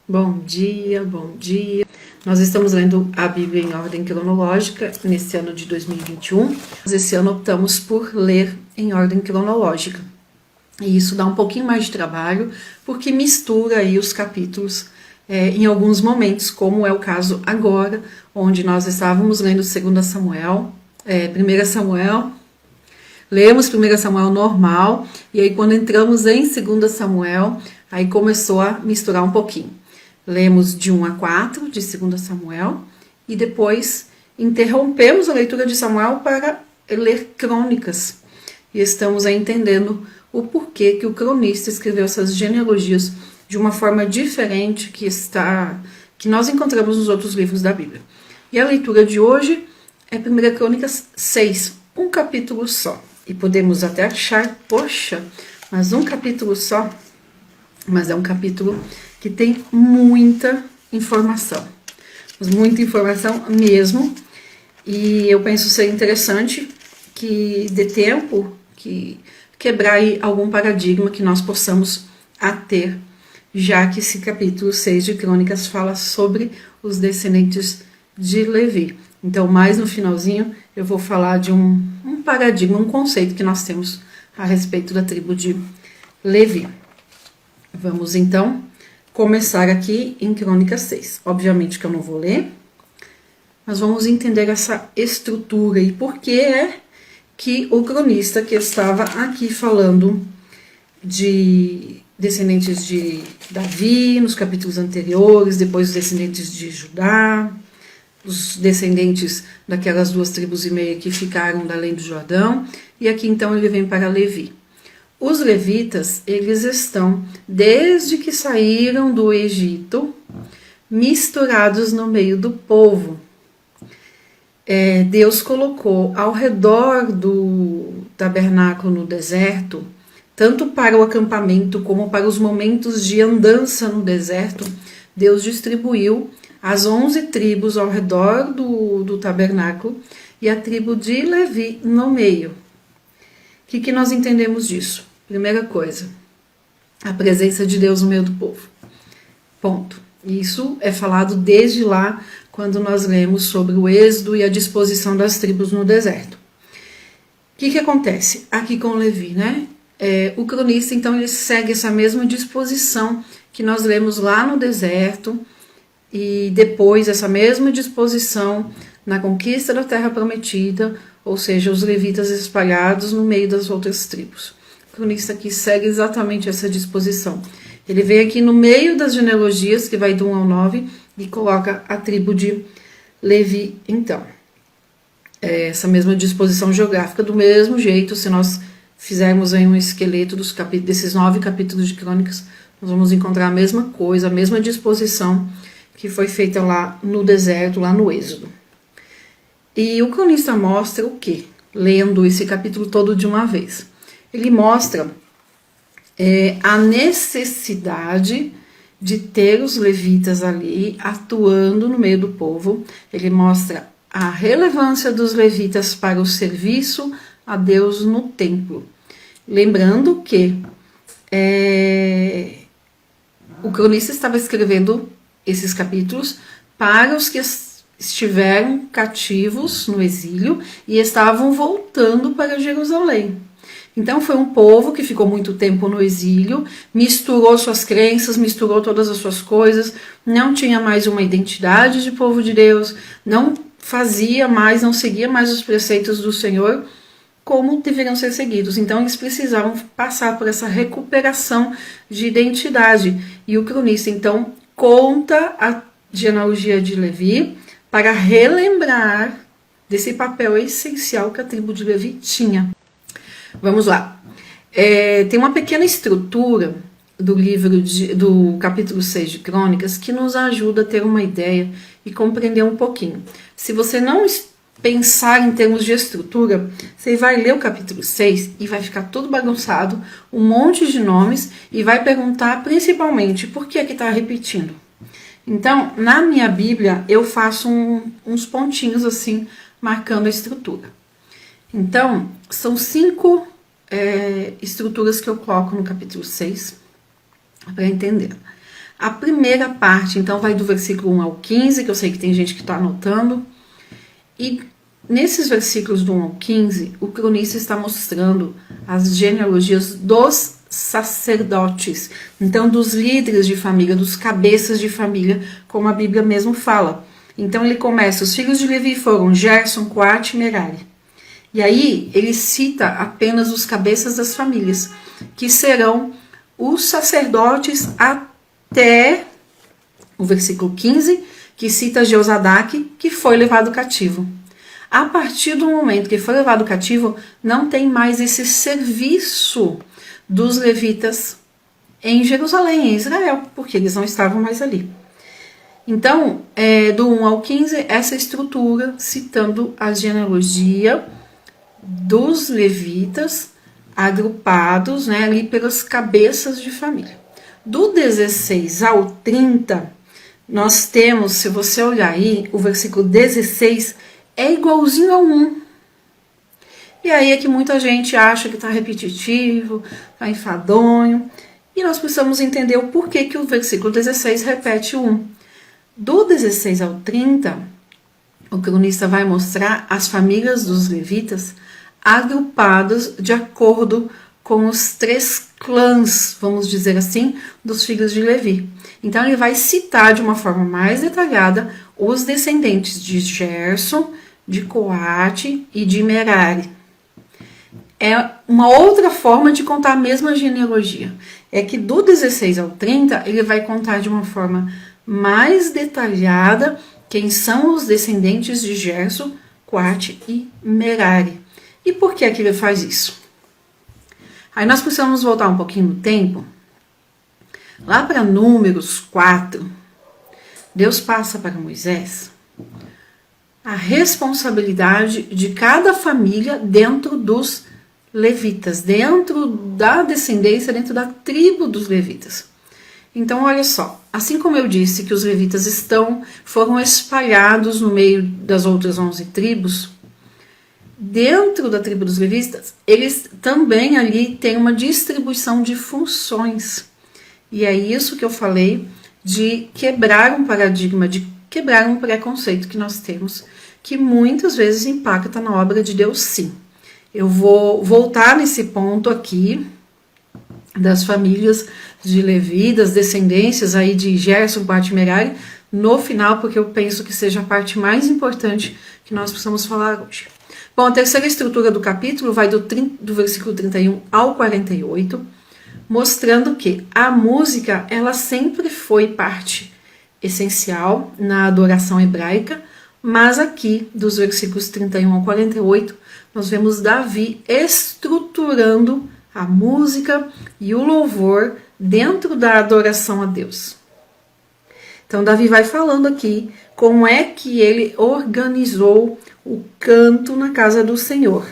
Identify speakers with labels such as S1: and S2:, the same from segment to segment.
S1: Bom dia, bom dia. Nós estamos lendo a Bíblia em ordem cronológica nesse ano de 2021. Esse ano optamos por ler em ordem cronológica. E isso dá um pouquinho mais de trabalho, porque mistura aí os capítulos em alguns momentos, como é o caso agora, onde nós estávamos lendo 2 Samuel, 1 Samuel, lemos 1 Samuel normal, e aí quando entramos em 2 Samuel, aí começou a misturar um pouquinho. Lemos de 1 a 4 de 2 Samuel, e depois interrompemos a leitura de Samuel para ler crônicas. E estamos aí entendendo o porquê que o cronista escreveu essas genealogias de uma forma diferente que nós encontramos nos outros livros da Bíblia. E a leitura de hoje é 1 Crônicas 6, um capítulo só. E podemos até achar, poxa, mas um capítulo só, mas é um capítulo que tem muita informação. Muita informação mesmo. E eu penso ser interessante que dê tempo, que quebrar aí algum paradigma que nós possamos ter, já que esse capítulo 6 de Crônicas fala sobre os descendentes de Levi. Então, mais no finalzinho, eu vou falar de um paradigma, um conceito que nós temos a respeito da tribo de Levi. Vamos, então, começar aqui em Crônicas 6. Obviamente que eu não vou ler, mas vamos entender essa estrutura e por que é que o cronista que estava aqui falando de descendentes de Davi, nos capítulos anteriores, depois os descendentes de Judá, os descendentes daquelas 2 tribos e meia que ficaram da além do Jordão, e aqui então ele vem para Levi. Os levitas, eles estão, desde que saíram do Egito, misturados no meio do povo. Deus colocou ao redor do tabernáculo no deserto, tanto para o acampamento como para os momentos de andança no deserto, Deus distribuiu as 11 tribos ao redor do tabernáculo e a tribo de Levi no meio. O que nós entendemos disso? Primeira coisa, a presença de Deus no meio do povo. Ponto. Isso é falado desde lá, quando nós lemos sobre o êxodo e a disposição das tribos no deserto. O que acontece aqui com Levi, né? O cronista, então, ele segue essa mesma disposição que nós lemos lá no deserto, e depois essa mesma disposição na conquista da terra prometida, ou seja, os levitas espalhados no meio das outras tribos. O cronista aqui segue exatamente essa disposição. Ele vem aqui no meio das genealogias, que vai do 1 ao 9, e coloca a tribo de Levi, então. Essa mesma disposição geográfica, do mesmo jeito, se nós fizermos aí um esqueleto desses 9 capítulos de Crônicas, nós vamos encontrar a mesma coisa, a mesma disposição que foi feita lá no deserto, lá no Êxodo. E o cronista mostra o quê? Lendo esse capítulo todo de uma vez. Ele mostra a necessidade de ter os levitas ali atuando no meio do povo. Ele mostra a relevância dos levitas para o serviço a Deus no templo. Lembrando que o cronista estava escrevendo esses capítulos para os que estiveram cativos no exílio e estavam voltando para Jerusalém. Então foi um povo que ficou muito tempo no exílio, misturou suas crenças, misturou todas as suas coisas, não tinha mais uma identidade de povo de Deus, não fazia mais, não seguia mais os preceitos do Senhor como deveriam ser seguidos. Então eles precisavam passar por essa recuperação de identidade. E o cronista então conta a genealogia de Levi para relembrar desse papel essencial que a tribo de Levi tinha. Vamos lá. Tem uma pequena estrutura do do capítulo 6 de Crônicas que nos ajuda a ter uma ideia e compreender um pouquinho. Se você não pensar em termos de estrutura, você vai ler o capítulo 6 e vai ficar tudo bagunçado, um monte de nomes, e vai perguntar principalmente por que está repetindo. Então, na minha Bíblia, eu faço uns pontinhos assim, marcando a estrutura. Então, são 5 estruturas que eu coloco no capítulo 6 para entender. a primeira parte. Então vai do versículo 1 ao 15, que eu sei que tem gente que está anotando. E nesses versículos do 1 ao 15, o cronista está mostrando as genealogias dos sacerdotes. Então, dos líderes de família, dos cabeças de família, como a Bíblia mesmo fala. Então ele começa, os filhos de Levi foram Gerson, Coate e Merari. E aí ele cita apenas os cabeças das famílias, que serão os sacerdotes até o versículo 15, que cita Jeozadaque, que foi levado cativo. A partir do momento que foi levado cativo, não tem mais esse serviço dos levitas em Jerusalém, em Israel, porque eles não estavam mais ali. Então, do 1 ao 15, essa estrutura citando a genealogia dos levitas agrupados, né, ali pelas cabeças de família. Do 16 ao 30, nós temos, se você olhar aí, o versículo 16 é igualzinho ao 1. E aí é que muita gente acha que está repetitivo, está enfadonho, e nós precisamos entender o porquê que o versículo 16 repete o 1. Do 16 ao 30, o cronista vai mostrar as famílias dos levitas agrupadas de acordo com os 3 clãs, vamos dizer assim, dos filhos de Levi. Então ele vai citar de uma forma mais detalhada os descendentes de Gerson, de Coate e de Merari. É uma outra forma de contar a mesma genealogia. É que do 16 ao 30, ele vai contar de uma forma mais detalhada quem são os descendentes de Gerson, Coate e Merari. E por que ele faz isso? Aí nós precisamos voltar um pouquinho no tempo. Lá para Números 4, Deus passa para Moisés a responsabilidade de cada família dentro dos levitas, dentro da descendência, dentro da tribo dos levitas. Então, olha só, assim como eu disse que os levitas foram espalhados no meio das outras 11 tribos, dentro da tribo dos levitas, eles também ali têm uma distribuição de funções. E é isso que eu falei de quebrar um paradigma, de quebrar um preconceito que nós temos, que muitas vezes impacta na obra de Deus, sim. Eu vou voltar nesse ponto aqui, das famílias de Levi, das descendências aí de Gerson, Coate e Merari, no final, porque eu penso que seja a parte mais importante que nós precisamos falar hoje. Bom, a terceira estrutura do capítulo vai do versículo 31 ao 48, mostrando que a música, ela sempre foi parte essencial na adoração hebraica, mas aqui, dos versículos 31 ao 48, nós vemos Davi estruturando a música e o louvor dentro da adoração a Deus. Então, Davi vai falando aqui como é que ele organizou o canto na casa do Senhor.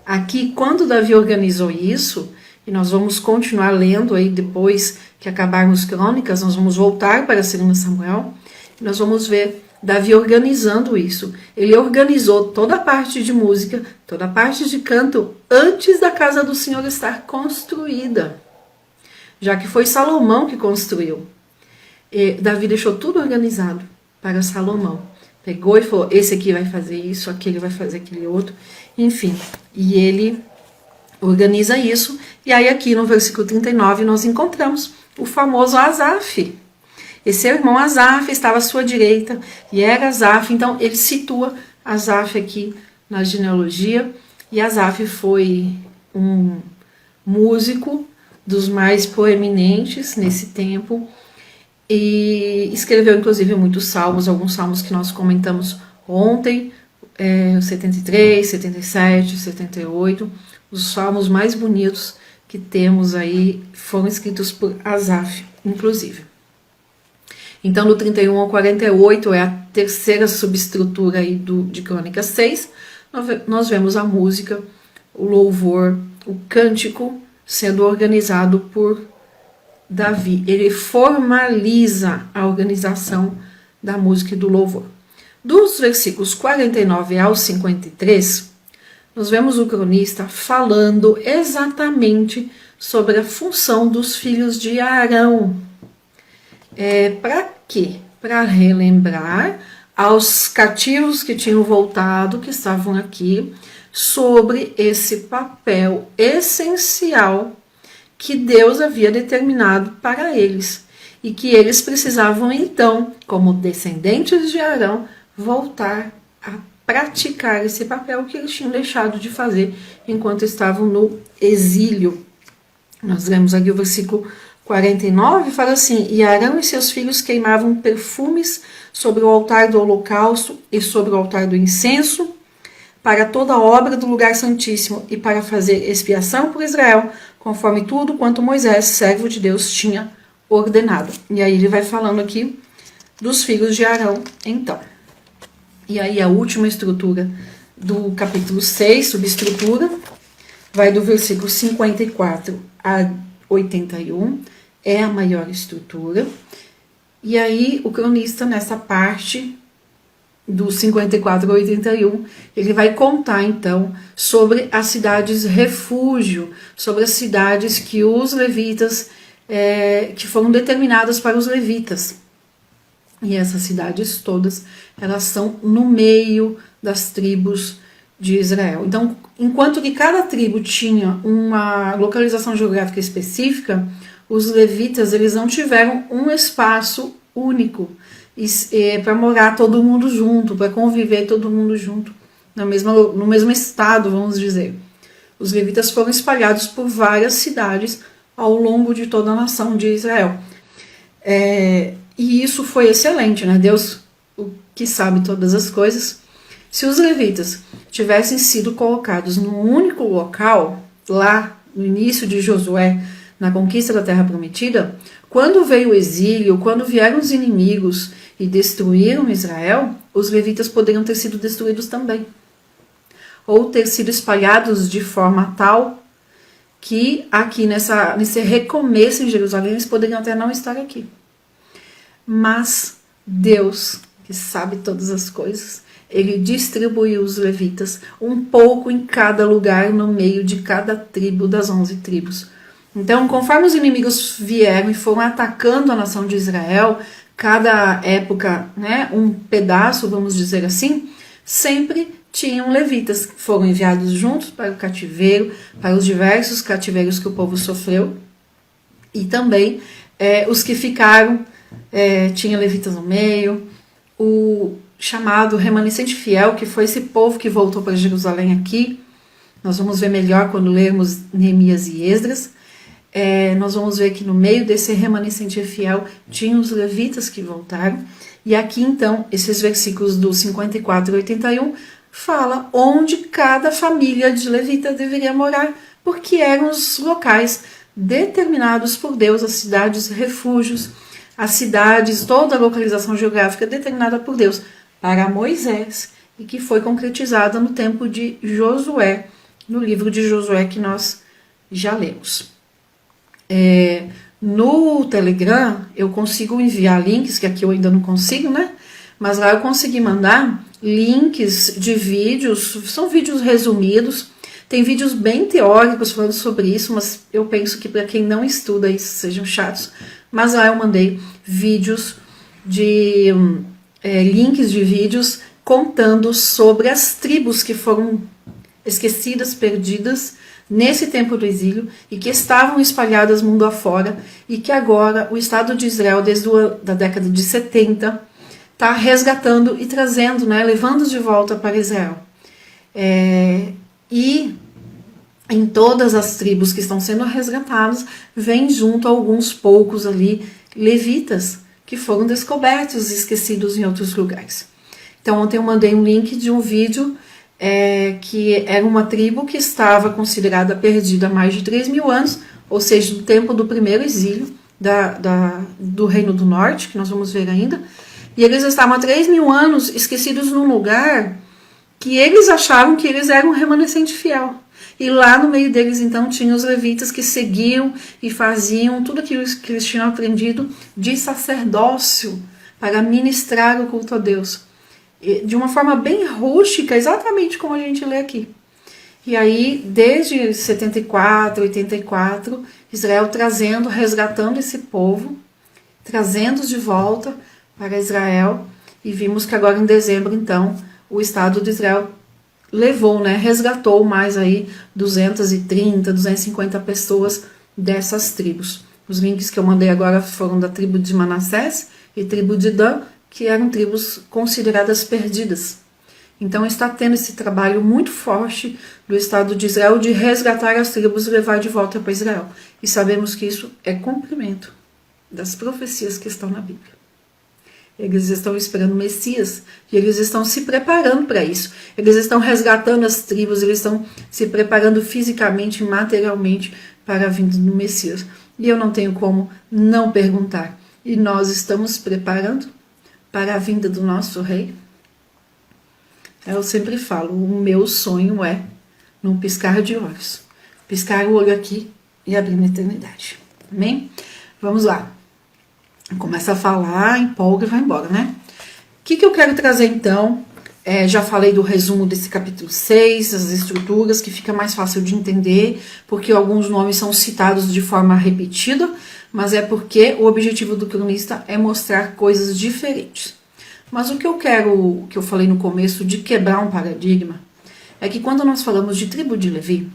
S1: Aqui, quando Davi organizou isso, e nós vamos continuar lendo aí depois que acabarmos Crônicas, nós vamos voltar para 2 Samuel, e nós vamos ver Davi organizando isso. Ele organizou toda a parte de música, toda a parte de canto, antes da casa do Senhor estar construída, já que foi Salomão que construiu. E Davi deixou tudo organizado para Salomão. Pegou e falou, esse aqui vai fazer isso, aquele vai fazer aquele outro, enfim. E ele organiza isso. E aí aqui no versículo 39 nós encontramos o famoso Asaf. Esse irmão Asaf estava à sua direita e era Asaf. Então ele situa Asaf aqui na genealogia. E Asaf foi um músico dos mais proeminentes nesse tempo. E escreveu, inclusive, muitos salmos, alguns salmos que nós comentamos ontem, 73, 77, 78. Os salmos mais bonitos que temos aí foram escritos por Asaf, inclusive. Então, do 31 ao 48 é a terceira subestrutura aí de Crônicas 6. Nós vemos a música, o louvor, o cântico sendo organizado por Davi. Ele formaliza a organização da música e do louvor. Dos versículos 49 ao 53, nós vemos o cronista falando exatamente sobre a função dos filhos de Arão. Para quê? Para relembrar aos cativos que tinham voltado, que estavam aqui, sobre esse papel essencial que Deus havia determinado para eles e que eles precisavam então, como descendentes de Arão, voltar a praticar esse papel que eles tinham deixado de fazer enquanto estavam no exílio. Nós lemos aqui o versículo 49, fala assim: e Arão e seus filhos queimavam perfumes sobre o altar do holocausto e sobre o altar do incenso, para toda a obra do lugar santíssimo e para fazer expiação por Israel, conforme tudo quanto Moisés, servo de Deus, tinha ordenado. E aí ele vai falando aqui dos filhos de Arão, então. E aí a última estrutura do capítulo 6, subestrutura, vai do versículo 54 a 81, é a maior estrutura. E aí o cronista, nessa parte do 54 a 81, ele vai contar então sobre as cidades refúgio, sobre as cidades que os levitas, que foram determinadas para os levitas. E essas cidades todas, elas estão no meio das tribos de Israel. Então, enquanto que cada tribo tinha uma localização geográfica específica, os levitas, eles não tiveram um espaço único para morar todo mundo junto, para conviver todo mundo junto, no mesmo estado, vamos dizer. Os levitas foram espalhados por várias cidades ao longo de toda a nação de Israel. E isso foi excelente, né? Deus, o que sabe todas as coisas. Se os levitas tivessem sido colocados num único local, lá no início de Josué, na conquista da Terra Prometida, quando veio o exílio, quando vieram os inimigos e destruíram Israel, os levitas poderiam ter sido destruídos também. Ou ter sido espalhados de forma tal que aqui nesse recomeço em Jerusalém eles poderiam até não estar aqui. Mas Deus, que sabe todas as coisas, ele distribuiu os levitas um pouco em cada lugar, no meio de cada tribo das 11 tribos. Então, conforme os inimigos vieram e foram atacando a nação de Israel, cada época, né, um pedaço, vamos dizer assim, sempre tinham levitas que foram enviados juntos para o cativeiro, para os diversos cativeiros que o povo sofreu, e também os que ficaram, tinha levitas no meio, o chamado remanescente fiel, que foi esse povo que voltou para Jerusalém aqui. Nós vamos ver melhor quando lermos Neemias e Esdras. Nós vamos ver que no meio desse remanescente fiel tinham os levitas que voltaram. E aqui então, esses versículos do 54 e 81 fala onde cada família de levita deveria morar, porque eram os locais determinados por Deus, as cidades refúgios, as cidades, toda a localização geográfica determinada por Deus para Moisés e que foi concretizada no tempo de Josué, no livro de Josué que nós já lemos. No Telegram eu consigo enviar links, que aqui eu ainda não consigo, né? Mas lá eu consegui mandar links de vídeos, são vídeos resumidos, tem vídeos bem teóricos falando sobre isso, mas eu penso que para quem não estuda isso sejam chatos. Mas lá eu mandei vídeos de links de vídeos contando sobre as tribos que foram esquecidas, perdidas nesse tempo do exílio e que estavam espalhadas mundo afora e que agora o Estado de Israel, desde a década de 70, está resgatando e trazendo, né, levando de volta para Israel. E em todas as tribos que estão sendo resgatadas, vem junto alguns poucos ali levitas que foram descobertos e esquecidos em outros lugares. Então ontem eu mandei um link de um vídeo que era uma tribo que estava considerada perdida há mais de 3.000 anos, ou seja, do tempo do primeiro exílio do Reino do Norte, que nós vamos ver ainda, e eles estavam há 3.000 anos esquecidos num lugar que eles achavam que eles eram um remanescente fiel. E lá no meio deles, então, tinha os levitas que seguiam e faziam tudo aquilo que eles tinham aprendido de sacerdócio para ministrar o culto a Deus. De uma forma bem rústica, exatamente como a gente lê aqui. E aí, desde 74, 84, Israel trazendo, resgatando esse povo trazendo de volta para Israel, e vimos que agora em dezembro, então, o Estado de Israel levou, resgatou mais aí 230, 250 pessoas dessas tribos. Os links que eu mandei agora foram da tribo de Manassés e tribo de Dan, que eram tribos consideradas perdidas. Então está tendo esse trabalho muito forte do Estado de Israel de resgatar as tribos e levar de volta para Israel. E sabemos que isso é cumprimento das profecias que estão na Bíblia. Eles estão esperando o Messias e eles estão se preparando para isso. Eles estão resgatando as tribos, eles estão se preparando fisicamente e materialmente para a vinda do Messias. E eu não tenho como não perguntar. E nós estamos preparando para a vinda do nosso Rei? Eu sempre falo, o meu sonho é, num piscar de olhos, piscar o olho aqui e abrir na eternidade. Amém? Vamos lá. Começa a falar, empolga e vai embora, né? O que eu quero trazer então? Já falei do resumo desse capítulo 6, as estruturas, que fica mais fácil de entender, porque alguns nomes são citados de forma repetida, mas é porque o objetivo do cronista é mostrar coisas diferentes. Mas o que eu falei no começo, de quebrar um paradigma, é que quando nós falamos de tribo de Levi,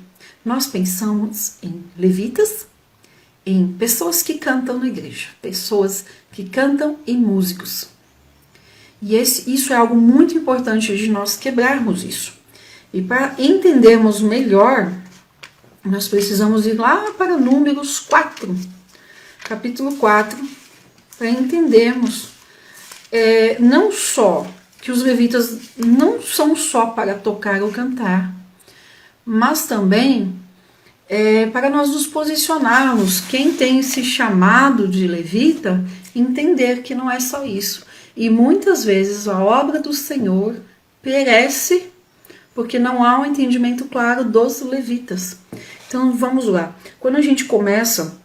S1: nós pensamos em levitas, em pessoas que cantam na igreja, pessoas que cantam e músicos. E isso é algo muito importante de nós quebrarmos isso. E para entendermos melhor, nós precisamos ir lá para Números 4, capítulo 4, para entendermos não só que os levitas não são só para tocar ou cantar, mas também para nós nos posicionarmos, quem tem esse chamado de levita, entender que não é só isso. E muitas vezes a obra do Senhor perece porque não há um entendimento claro dos levitas. Então vamos lá. Quando a gente começa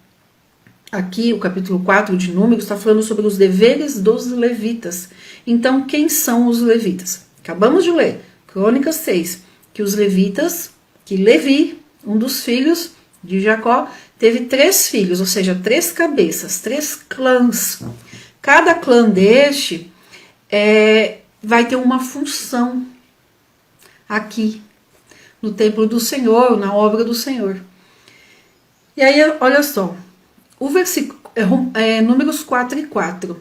S1: aqui, o capítulo 4 de Números está falando sobre os deveres dos levitas. Então quem são os levitas? Acabamos de ler, Crônicas 6, que os levitas, que Levi, um dos filhos de Jacó, teve 3 filhos, ou seja, 3 cabeças, 3 clãs. Cada clã deste vai ter uma função aqui, no templo do Senhor, na obra do Senhor. E aí, olha só, o versículo, Números 4 e 4.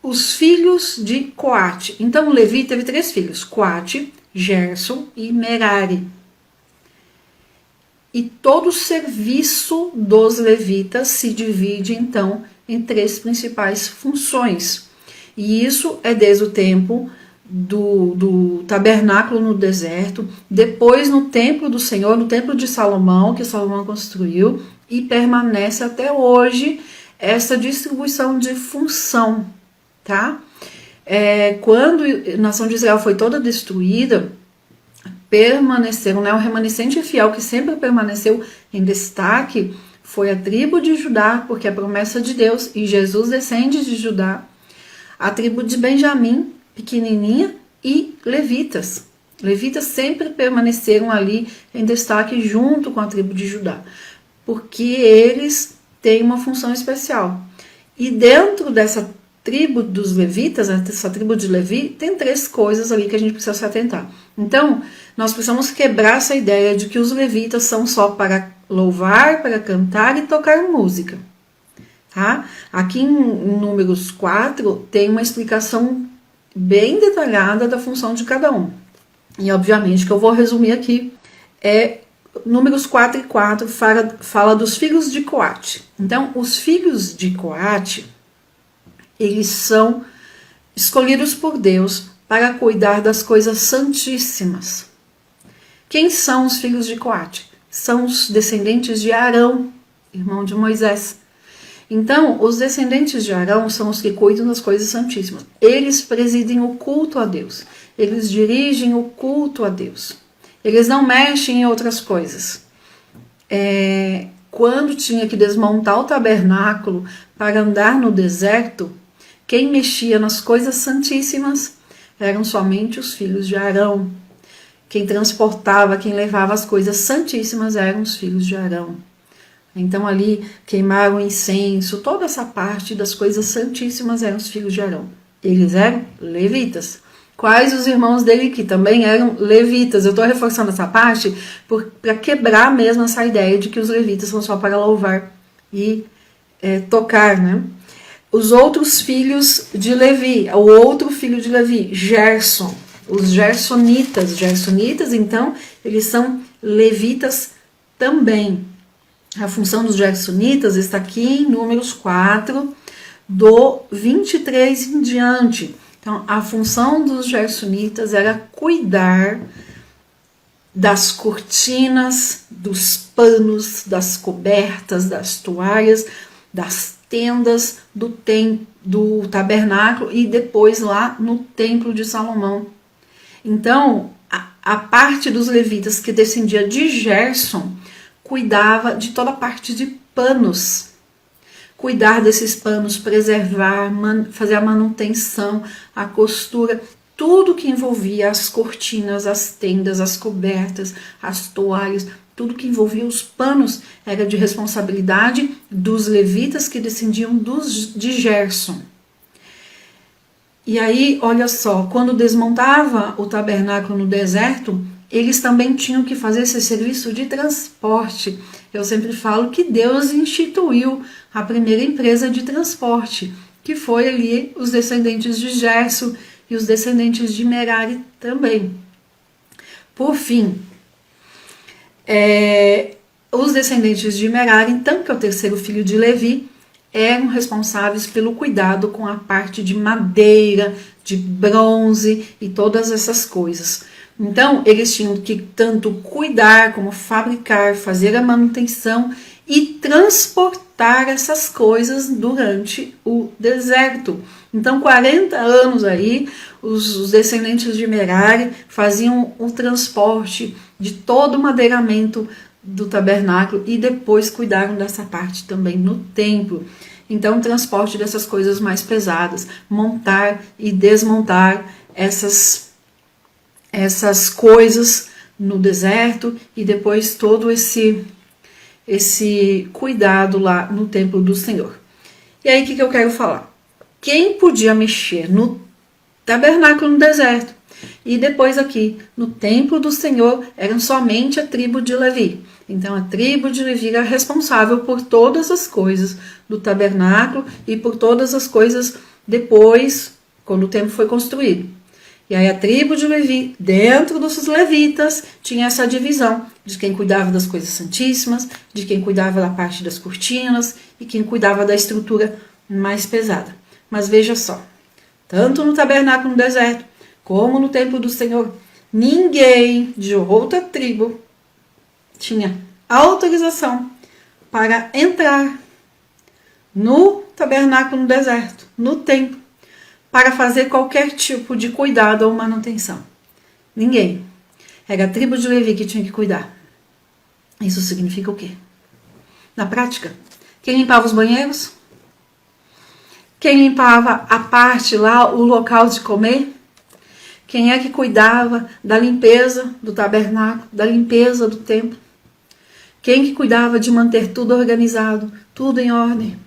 S1: Os filhos de Coate. Então, Levi teve 3 filhos, Coate, Gerson e Merari. E todo o serviço dos levitas se divide, então, em 3 principais funções. E isso é desde o tempo do tabernáculo no deserto, depois no templo do Senhor, no templo de Salomão, que Salomão construiu, e permanece até hoje essa distribuição de função, tá? Quando a nação de Israel foi toda destruída, permaneceram, o remanescente fiel que sempre permaneceu em destaque foi a tribo de Judá, porque é a promessa de Deus, e Jesus descende de Judá, a tribo de Benjamim, pequenininha, e levitas. Levitas sempre permaneceram ali em destaque junto com a tribo de Judá, porque eles têm uma função especial. E dentro dessa tribo dos levitas, essa tribo de Levi, tem 3 coisas ali que a gente precisa se atentar. Então, nós precisamos quebrar essa ideia de que os levitas são só para louvar, para cantar e tocar música. Tá? Aqui em Números 4 tem uma explicação bem detalhada da função de cada um. E obviamente que eu vou resumir aqui. Números 4 e 4 fala dos filhos de Coate. Então, os filhos de Coate, eles são escolhidos por Deus para cuidar das coisas santíssimas. Quem são os filhos de Coate? São os descendentes de Arão, irmão de Moisés. Então, os descendentes de Arão são os que cuidam das coisas santíssimas. Eles presidem o culto a Deus. Eles dirigem o culto a Deus. Eles não mexem em outras coisas. Quando tinha que desmontar o tabernáculo para andar no deserto, quem mexia nas coisas santíssimas eram somente os filhos de Arão. Quem transportava, quem levava as coisas santíssimas eram os filhos de Arão. Então ali queimaram incenso, toda essa parte das coisas santíssimas eram os filhos de Arão. Eles eram levitas. Quais os irmãos dele que também eram levitas? Eu estou reforçando essa parte para quebrar mesmo essa ideia de que os levitas são só para louvar e tocar, né? Os outros filhos de Levi, o outro filho de Levi, Gerson, os Gersonitas, então, eles são levitas também. A função dos Gersonitas está aqui em Números 4, do 23 em diante. Então, a função dos Gersonitas era cuidar das cortinas, dos panos, das cobertas, das toalhas, das tendas do tabernáculo e depois lá no templo de Salomão. Então, a parte dos levitas que descendia de Gerson cuidava de toda a parte de panos. Cuidar desses panos, preservar, fazer a manutenção, a costura, tudo que envolvia as cortinas, as tendas, as cobertas, as toalhas, tudo que envolvia os panos era de responsabilidade dos levitas que descendiam de Gerson. E aí, olha só, quando desmontava o tabernáculo no deserto, eles também tinham que fazer esse serviço de transporte. Eu sempre falo que Deus instituiu a primeira empresa de transporte, que foi ali os descendentes de Gerson e os descendentes de Merari também. Por fim, os descendentes de Merari, então, que é o terceiro filho de Levi, eram responsáveis pelo cuidado com a parte de madeira, de bronze e todas essas coisas. Então, eles tinham que tanto cuidar como fabricar, fazer a manutenção e transportar essas coisas durante o deserto. Então, 40 anos aí, os descendentes de Merari faziam o transporte de todo o madeiramento do tabernáculo e depois cuidaram dessa parte também no templo. Então, o transporte dessas coisas mais pesadas, montar e desmontar essas coisas no deserto e depois todo esse cuidado lá no templo do Senhor. E aí, o que eu quero falar? Quem podia mexer no tabernáculo no deserto e depois aqui no templo do Senhor eram somente a tribo de Levi. Então a tribo de Levi era responsável por todas as coisas do tabernáculo e por todas as coisas depois, quando o templo foi construído. E aí a tribo de Levi, dentro dos levitas, tinha essa divisão de quem cuidava das coisas santíssimas, de quem cuidava da parte das cortinas e quem cuidava da estrutura mais pesada. Mas veja só, tanto no tabernáculo no deserto, como no templo do Senhor, ninguém de outra tribo tinha autorização para entrar no tabernáculo no deserto, no templo, para fazer qualquer tipo de cuidado ou manutenção. Ninguém. Era a tribo de Levi que tinha que cuidar. Isso significa o quê? Na prática, quem limpava os banheiros? Quem limpava a parte lá, o local de comer? Quem é que cuidava da limpeza do tabernáculo, da limpeza do templo? Quem que cuidava de manter tudo organizado, tudo em ordem?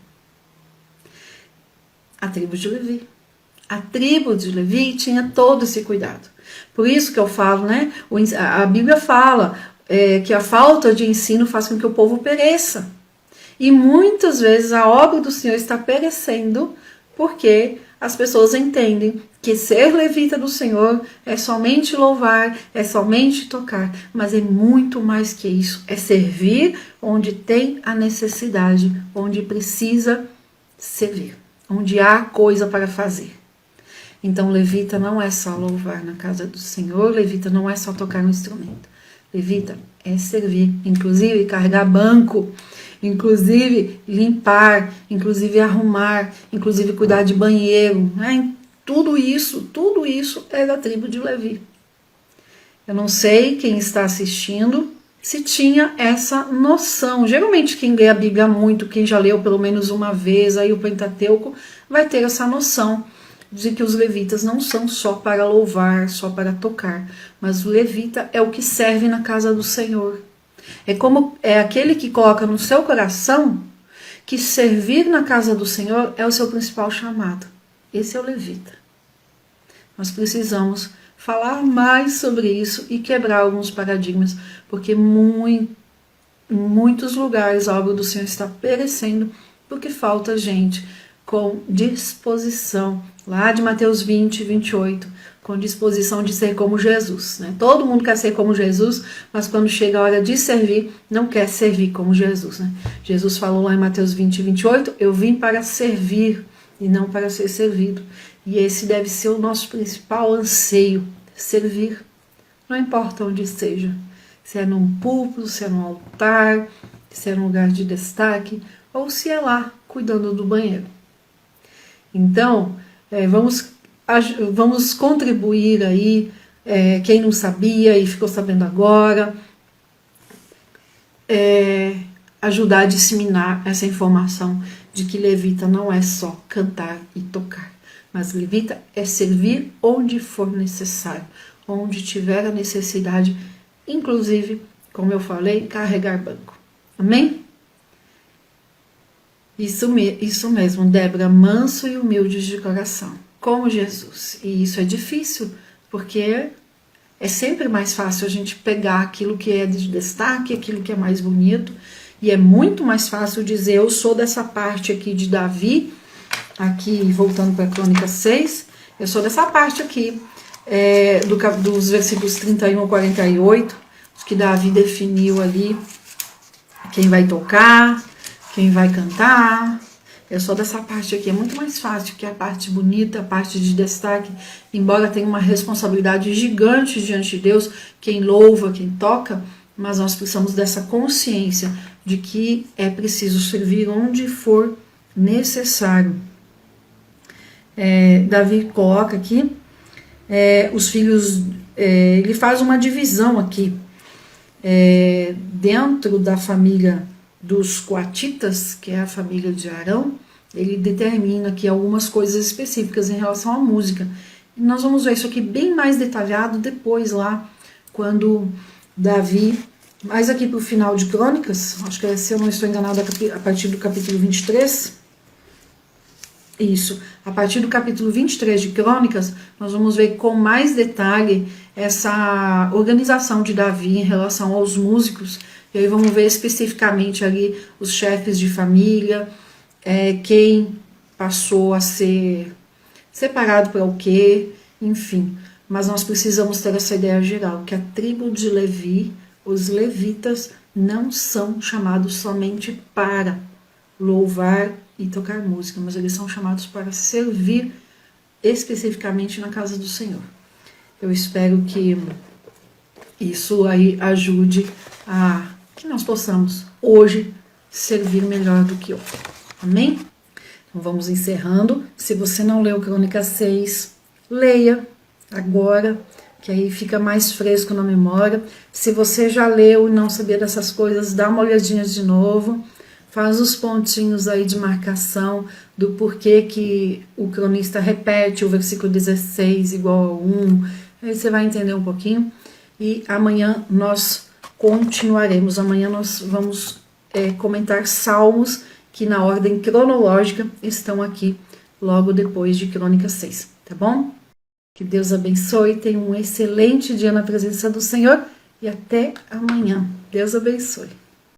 S1: A tribo de Levi. A tribo de Levi tinha todo esse cuidado. Por isso que eu falo, né? A Bíblia fala que a falta de ensino faz com que o povo pereça. E muitas vezes a obra do Senhor está perecendo porque as pessoas entendem que ser levita do Senhor é somente louvar, é somente tocar, mas é muito mais que isso. É servir onde tem a necessidade, onde precisa servir, onde há coisa para fazer. Então, levita não é só louvar na casa do Senhor, levita não é só tocar um instrumento. Levita é servir, inclusive carregar banco, inclusive limpar, inclusive arrumar, inclusive cuidar de banheiro, né? Tudo isso é da tribo de Levi. Eu não sei quem está assistindo se tinha essa noção. Geralmente quem lê a Bíblia muito, quem já leu pelo menos uma vez aí o Pentateuco, vai ter essa noção de que os levitas não são só para louvar, só para tocar, mas o levita é o que serve na casa do Senhor. É aquele que coloca no seu coração que servir na casa do Senhor é o seu principal chamado. Esse é o levita. Nós precisamos falar mais sobre isso e quebrar alguns paradigmas, porque em muitos lugares a obra do Senhor está perecendo porque falta gente com disposição, lá de Mateus 20, 28, com disposição de ser como Jesus, né? Todo mundo quer ser como Jesus, mas quando chega a hora de servir, não quer servir como Jesus, né? Jesus falou lá em Mateus 20, 28, eu vim para servir e não para ser servido. E esse deve ser o nosso principal anseio, servir. Não importa onde seja, se é num púlpito, se é num altar, se é num lugar de destaque, ou se é lá, cuidando do banheiro. Então, vamos contribuir aí, quem não sabia e ficou sabendo agora, ajudar a disseminar essa informação de que levita não é só cantar e tocar, mas levita é servir onde for necessário, onde tiver a necessidade, inclusive, como eu falei, carregar banco. Amém? Isso mesmo, Débora, manso e humilde de coração, como Jesus. E isso é difícil, porque é sempre mais fácil a gente pegar aquilo que é de destaque, aquilo que é mais bonito, e é muito mais fácil dizer, eu sou dessa parte aqui de Davi, aqui voltando para a Crônica 6, eu sou dessa parte aqui, dos versículos 31 a 48, que Davi definiu ali quem vai tocar, quem vai cantar. Eu sou dessa parte aqui, é muito mais fácil, que a parte bonita, a parte de destaque, embora tenha uma responsabilidade gigante diante de Deus, quem louva, quem toca, mas nós precisamos dessa consciência de que é preciso servir onde for necessário. Davi coloca aqui, os filhos, ele faz uma divisão aqui, dentro da família dos coatitas, que é a família de Arão, ele determina aqui algumas coisas específicas em relação à música. E nós vamos ver isso aqui bem mais detalhado depois lá, quando Davi, mais aqui para o final de Crônicas, acho que se eu não estou enganada, a partir do capítulo 23, isso, a partir do capítulo 23 de Crônicas, nós vamos ver com mais detalhe essa organização de Davi em relação aos músicos. E aí vamos ver especificamente ali os chefes de família, quem passou a ser separado para o quê, enfim. Mas nós precisamos ter essa ideia geral, que a tribo de Levi, os levitas, não são chamados somente para louvar e tocar música, mas eles são chamados para servir especificamente na casa do Senhor. Eu espero que isso aí ajude a que nós possamos hoje servir melhor do que ontem. Amém? Então vamos encerrando. Se você não leu Crônica 6, leia agora, que aí fica mais fresco na memória. Se você já leu e não sabia dessas coisas, dá uma olhadinha de novo. Faz os pontinhos aí de marcação do porquê que o cronista repete o versículo 16 igual a 1. Aí você vai entender um pouquinho. E amanhã nós continuaremos. Amanhã nós vamos comentar salmos que na ordem cronológica estão aqui logo depois de Crônica 6, tá bom? Que Deus abençoe, tenha um excelente dia na presença do Senhor e até amanhã. Deus abençoe.